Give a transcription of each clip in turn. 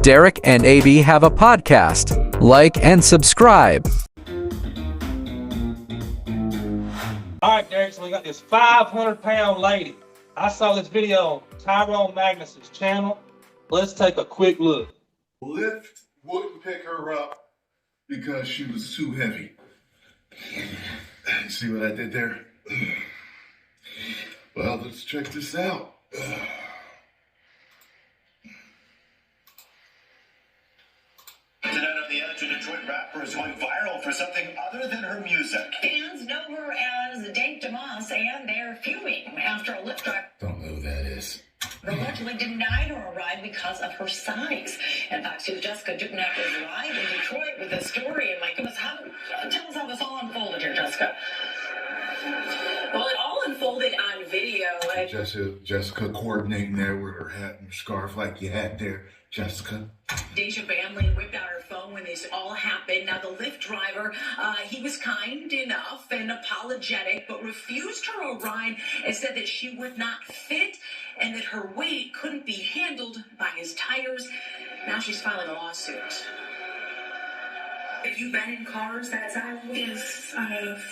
Derek and AB have a podcast. Like and subscribe. All right, Derek, so we got this 500-pound lady. I saw this video on Tyrone Magnus's channel. Let's take a quick look. Lyft wouldn't pick her up because she was too heavy. See what I did there? Well, let's check this out. Tonight on the Edge, a Detroit rapper is going viral for something other than her music. Fans know her as Dank Demoss, and they're fuming after a Lyft driver Don't know who that is. allegedly denied her a ride because of her size. In fact, she was Jessica Dupnacker's ride in Detroit with this story. And my goodness, tell us how this all unfolded here, Jessica. Well, it all unfolded on video. Jessica coordinating there with her hat and scarf like you had there, Jessica. Deja Bamley whipped out her phone when this all happened. Now, the Lyft driver, he was kind enough and apologetic, but refused her a ride and said that she would not fit and that her weight couldn't be handled by his tires. Now she's filing a lawsuit. Have you been in cars that size? Yes, I have.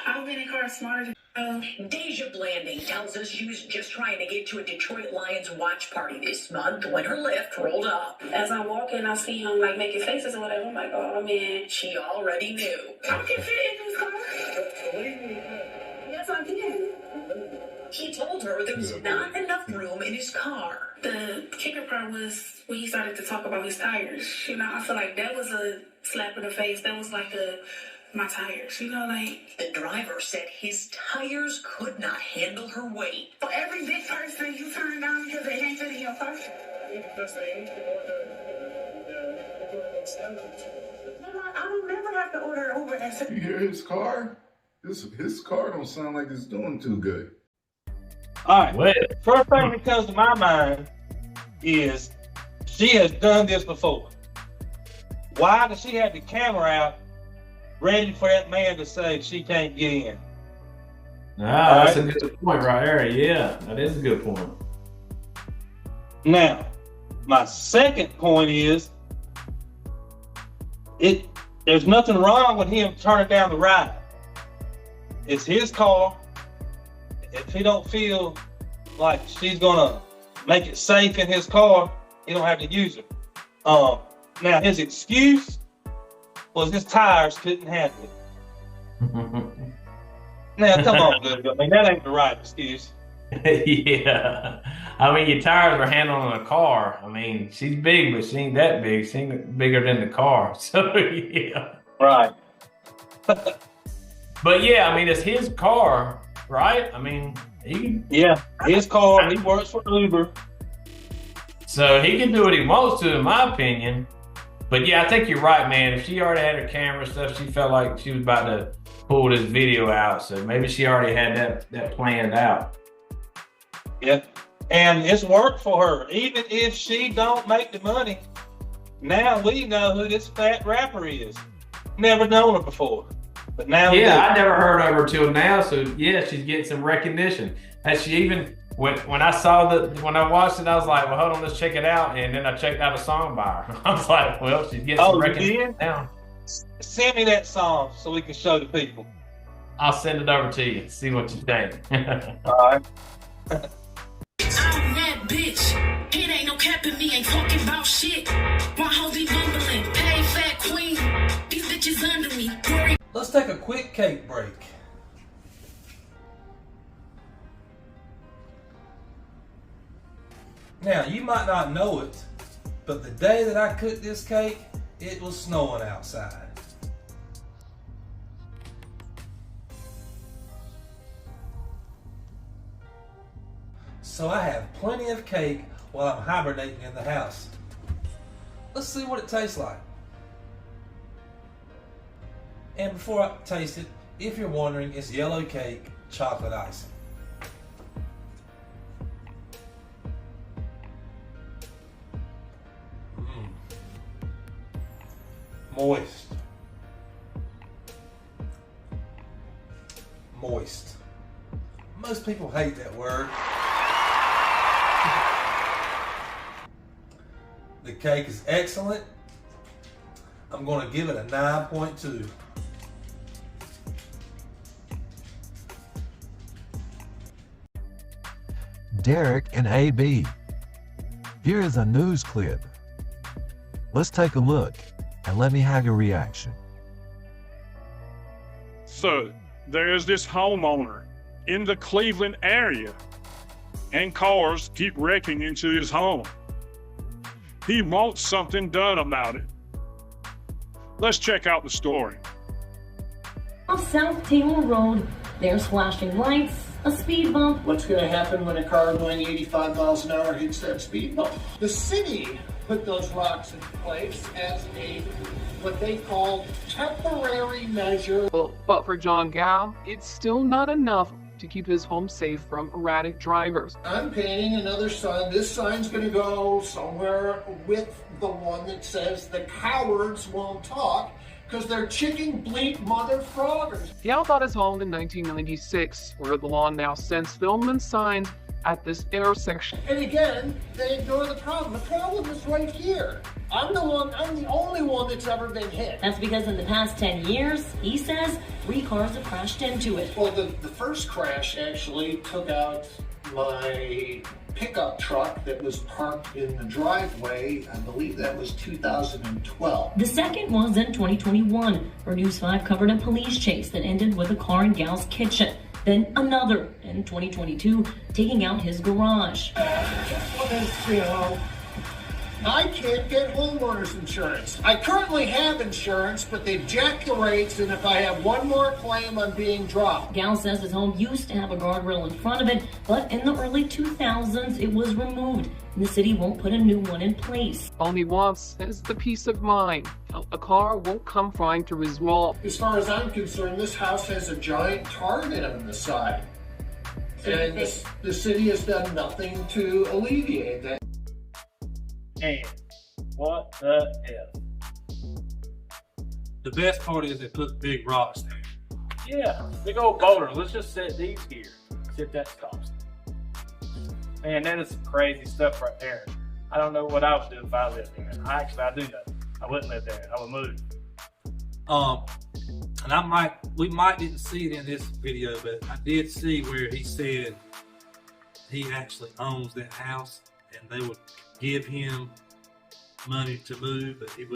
I've been in cars smarter than Deja Blanding tells us she was just trying to get to a Detroit Lions watch party this month when her Lyft rolled up. As I walk in, I see him like making faces or whatever. I'm like, oh man. She already knew. I can fit in this car. Yes, I can. He told her there was not enough room in his car. The kicker part was when he started to talk about his tires. You know, I feel like that was a slap in the face. That was like my tires, you know, like. The driver said his tires could not handle her weight. For every big person you turn down because they ain't fitting your car. I don't never have to order Uber and You hear his car? His car don't sound like it's doing too good. All right, first thing that comes to my mind is she has done this before. Why does she have the camera out ready for that man to say she can't get in? Ah, that's a good point right there. Yeah, that is a good point. Now, my second point is there's nothing wrong with him turning down the ride. It's his car. If he don't feel like she's gonna make it safe in his car, he don't have to use it. Now his excuse was his tires couldn't handle it. Now come on, dude. I mean, that ain't the right excuse. Yeah, I mean, your tires are handling a car. I mean, she's big, but she ain't that big. She ain't bigger than the car. So yeah, right. But yeah, I mean, it's his car, right? I mean, his car. He works for Uber, so he can do what he wants to, in my opinion. But yeah, I think you're right, man. If she already had her camera stuff, she felt like she was about to pull this video out. So maybe she already had that planned out. Yeah, and it's worked for her. Even if she don't make the money, now we know who this fat rapper is. Never known her before, but now I never heard of her till now. So yeah, she's getting some recognition. And she even when I watched it, I was like, well, hold on, let's check it out. And then I checked out a song by her. I was like, well, she's getting some recognition now. Send me that song so we can show the people. I'll send it over to you. See what you think. All right. I'm that bitch. It ain't no capping me, ain't talking about shit. My hoes be bumbling, pay fat queen. These bitches under me. Let's take a quick cake break. Now, you might not know it, but the day that I cooked this cake, it was snowing outside. So I have plenty of cake while I'm hibernating in the house. Let's see what it tastes like. And before I taste it, if you're wondering, it's yellow cake, chocolate icing. Moist. Moist. Most people hate that word. The cake is excellent. I'm going to give it a 9.2. Derek and AB. Here is a news clip. Let's take a look and let me have your reaction. So there's this homeowner in the Cleveland area, and cars keep wrecking into his home. He wants something done about it. Let's check out the story. Off South Taylor Road, there's flashing lights, a speed bump. What's going to happen when a car going 85 miles an hour hits that speed bump? The city put those rocks in place as what they call temporary measure. But for John Gow, it's still not enough to keep his home safe from erratic drivers. I'm painting another sign. This sign's going to go somewhere with the one that says the cowards won't talk because they're chicken bleep mother froggers. Gow bought his home in 1996, where the law now sends film and signs at this intersection. And again, they ignore the problem. The problem is right here. I'm the only one that's ever been hit. That's because in the past 10 years, he says, 3 cars have crashed into it. Well, the first crash actually took out my pickup truck that was parked in the driveway. I believe that was 2012. The second was in 2021, where News 5 covered a police chase that ended with a car in Gal's kitchen. Then another in 2022, taking out his garage. I can't get homeowners insurance. I currently have insurance, but they've jacked the rates, and if I have one more claim, I'm being dropped. Gal says his home used to have a guardrail in front of it, but in the early 2000s, it was removed, and the city won't put a new one in place. All he wants is the peace of mind. A car won't come flying through his wall. As far as I'm concerned, this house has a giant target on the side, and the city has done nothing to alleviate that. And what the F? The best part is they put big rocks there. Yeah, big old boulders. Let's just set these here. See if that stops it. Man, that is some crazy stuff right there. I don't know what I would do if I lived there. I do know. I wouldn't live there. I would move. And we might didn't see it in this video, but I did see where he said he actually owns that house and they would give him money to move, but it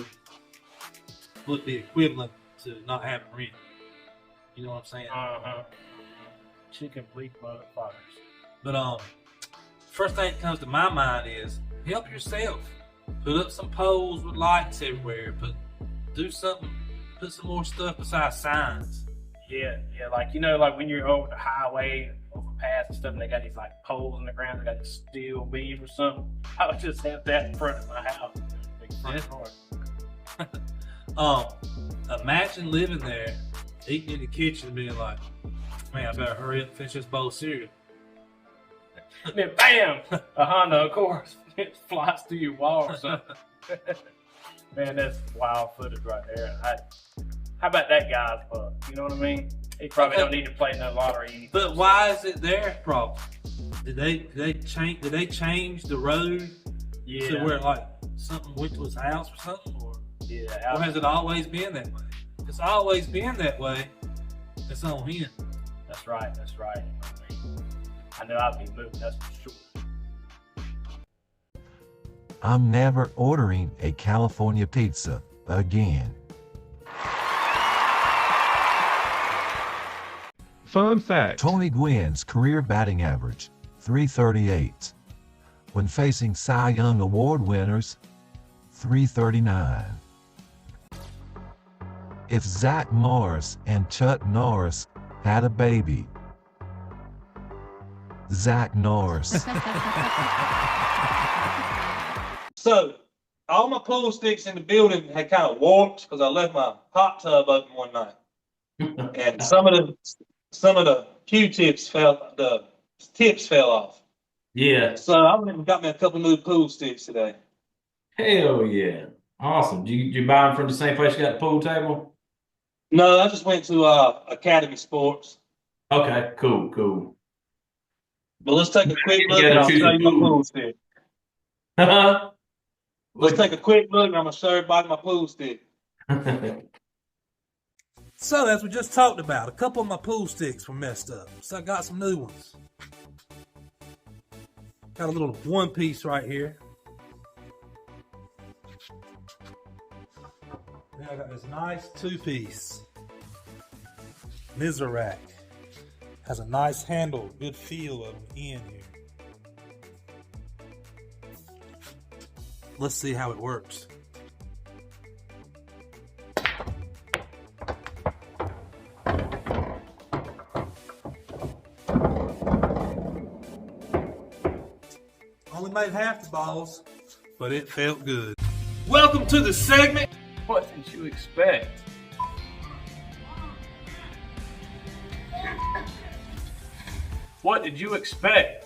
would be equivalent to not having rent. You know what I'm saying? Chicken bleep motherfuckers. But first thing that comes to my mind is help yourself. Put up some poles with lights everywhere. Do something. Put some more stuff besides signs. Yeah, like like when you're over the highway, overpass and stuff, and they got these like poles in the ground, they got this steel beam or something. I would just have that in front of my house. Big front door. Imagine living there, eating in the kitchen, and being like, "Man, I better hurry up and finish this bowl of cereal." And then bam, a Honda, of course, it flies through your wall or something. Man, that's wild footage right there. How about that guy's buck? You know what I mean? He probably don't need to play no lottery. But why is it their problem? Did they change the road to where like something went to his house or something? Or has it always been that way? If it's always been that way, it's on him. That's right. I know I'd be moving, that's for sure. I'm never ordering a California pizza again. Fun fact. Tony Gwynn's career batting average, .338. When facing Cy Young Award winners, .339. If Zach Morris and Chuck Norris had a baby, Zach Norris. So, all my pool sticks in the building had kind of warped because I left my hot tub open one night, and some of the Q-tips the tips fell off. Yeah. So I went and got me a couple new pool sticks today. Hell yeah. Awesome. Did you buy them from the same place you got the pool table? No, I just went to Academy Sports. Okay, cool. But let's take a quick look and I'll show you my pool stick. Let's take a quick look, and I'm gonna show everybody my pool stick. So, as we just talked about, a couple of my pool sticks were messed up. So I got some new ones. Got a little one piece right here. Then I got this nice two piece. Mizrack. Has a nice handle, good feel of the end here. Let's see how it works. Only made half the balls, but it felt good. Welcome to the segment. What did you expect? What did you expect?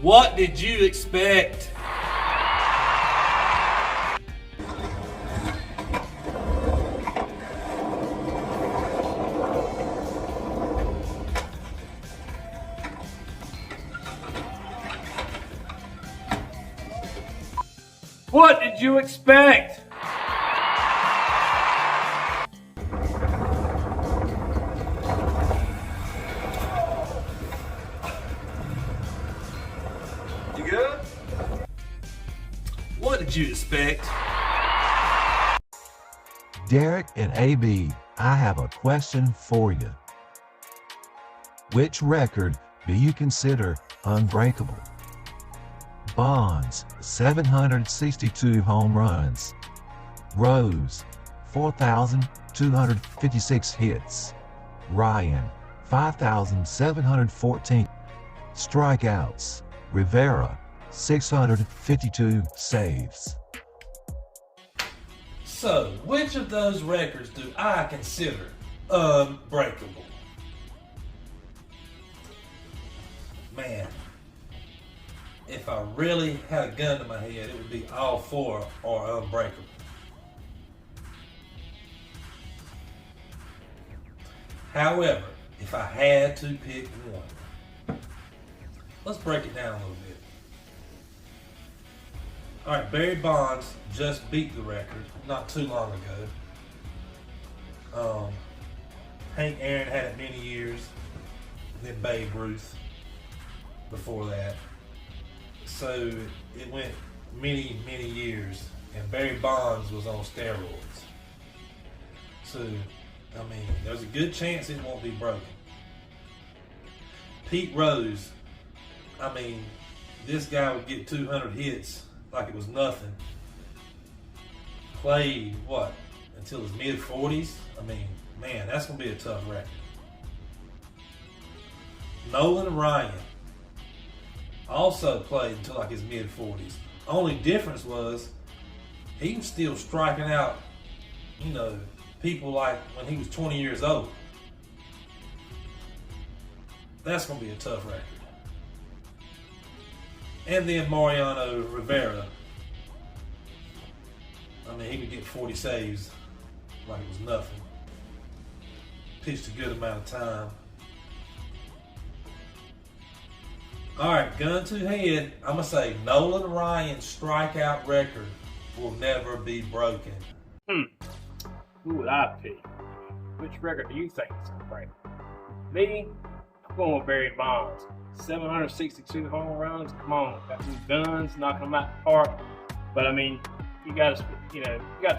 What did you expect? What did you expect? You good? What did you expect? Derek and AB, I have a question for you. Which record do you consider unbreakable? Bonds, 762 home runs. Rose, 4,256 hits. Ryan, 5,714 strikeouts. Rivera, 652 saves. So, which of those records do I consider unbreakable? Man, if I really had a gun to my head, it would be all four are unbreakable. However, if I had to pick one, let's break it down a little bit. All right, Barry Bonds just beat the record not too long ago. Hank Aaron had it many years, then Babe Ruth before that. So it went many, many years, and Barry Bonds was on steroids. So, I mean, there's a good chance it won't be broken. Pete Rose, I mean, this guy would get 200 hits like it was nothing. Played, what, until his mid-40s? I mean, man, that's going to be a tough record. Nolan Ryan also played until like his mid-40s. Only difference was he was still striking out, you know, people like when he was 20 years old. That's going to be a tough record. And then Mariano Rivera. I mean, he could get 40 saves like it was nothing. Pitched a good amount of time. All right, gun to head. I'm going to say Nolan Ryan's strikeout record will never be broken. Who would I pick? Which record do you think is unbreakable? Me, I'm going with Barry Bonds. 762 home runs. Come on, got some guns, knocking them out the park. But I mean, you got to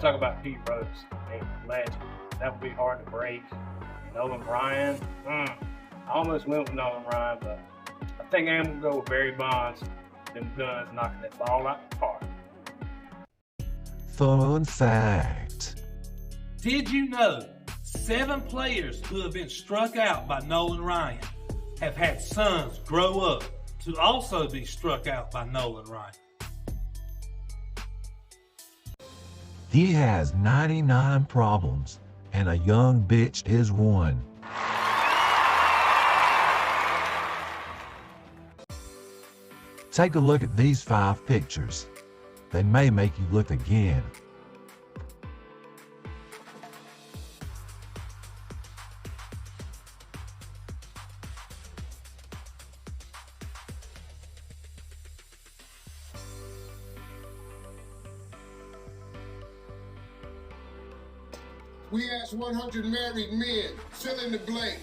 talk about Pete Rose. I mean, legend. That would be hard to break. Nolan Ryan. I almost went with Nolan Ryan, but I think I'm gonna go with Barry Bonds. Them guns knocking that ball out the park. Fun fact. Did you know 7 players who have been struck out by Nolan Ryan have had sons grow up to also be struck out by Nolan Ryan? He has 99 problems, and a young bitch is one. Take a look at these 5 pictures. They may make you look again. We asked 100 married men, fill in the blank.